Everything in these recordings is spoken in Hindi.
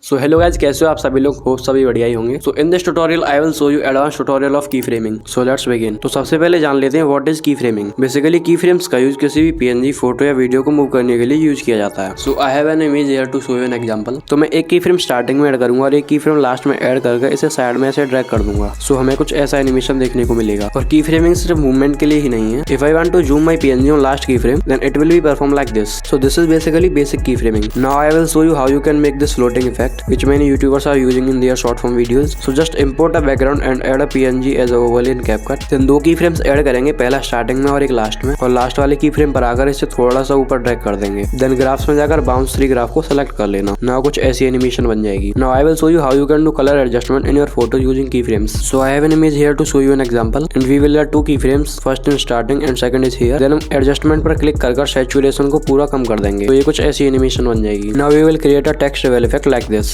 सो हेलो गाइस, कैसे हो आप सभी लोग? होप सभी बढ़िया ही होंगे। So in this tutorial I will show you advance tutorial of key framing. So let's begin. तो सबसे पहले जान लेते हैं what is key framing. Basically key frames का यूज किसी भी पीएनजी फोटो या वीडियो को मूव करने के लिए यूज किया जाता है। So I have an image here to show you an example. तो मैं एक की फ्रेम स्टार्टिंग में ऐड करूंगा और एक की फ्रेम लास्ट में ऐड करके इसे साइड में ऐसे ड्रैग कर दूंगा। सो हमें कुछ ऐसा एनिमेशन देखने को मिलेगा। और की फ्रेमिंग सिर्फ मूवमेंट के लिए ही नहीं है। If I want to zoom my PNG on last key frame then it will be perform like this. So this is basically basic key framing. Now I will show you how you can make this floating effect which many YouTubers are using in their short form videos. So just import a background and add a PNG as a overlay in Capcut. Then दो की फ्रेम्स ऐड करेंगे, पहला स्टार्टिंग में और एक लास्ट में, और लास्ट वाले की फ्रेम पर आकर इसे थोड़ा सा ऊपर ड्रैग कर देंगे। देन ग्राफ्स में जाकर बाउंस 3 ग्राफ को सेलेक्ट कर लेना। नाउ कुछ ऐसी एनिमेशन बन जाएगी। Now I will show you how you can do color adjustment in your photos using keyframes. So I have an image here to show you an example and we will add 2 keyframes, first in starting and second is here. Then हम एडजस्टमेंट पर क्लिक कर सैचुरेशन को पूरा कम कर देंगे। तो ये कुछ ऐसी एनिमेशन बन जाएगी। Now we will create a text reveal effect like this.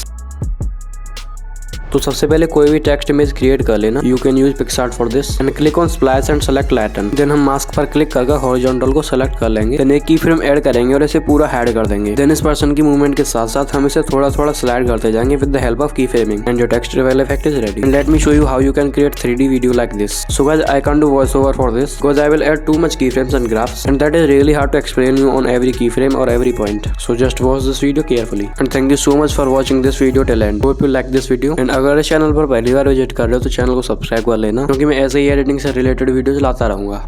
तो सबसे पहले कोई भी टेक्स्ट इमेज क्रिएट कर लेना। You can use PicsArt for this and click on splash and select lighten. Then हम मास्क पर क्लिक करके हॉरिजॉन्टल को सेलेक्ट कर लेंगे। देन एक की फ्रेम ऐड करेंगे और इसे पूरा हाइड कर देंगे। देन इस पर्सन की मूवमेंट के साथ साथ हम इसे थोड़ा थोड़ा स्लाइड करते जाएंगे with the help of key framing and your text reveal effect is ready. Let me show you how you can create 3D video like this. So guys I can do voice over for this because I will add too much key frames and graphs and that is really hard to explain you on every key frame और every point. So just watch this video carefully and thank you so much for watching this video till and. Hope you like this video and अगर इस चैनल पर पहली बार विजिट कर रहे हो तो चैनल को सब्सक्राइब कर लेना, क्योंकि मैं ऐसे ही एडिटिंग से रिलेटेड वीडियोस लाता रहूंगा।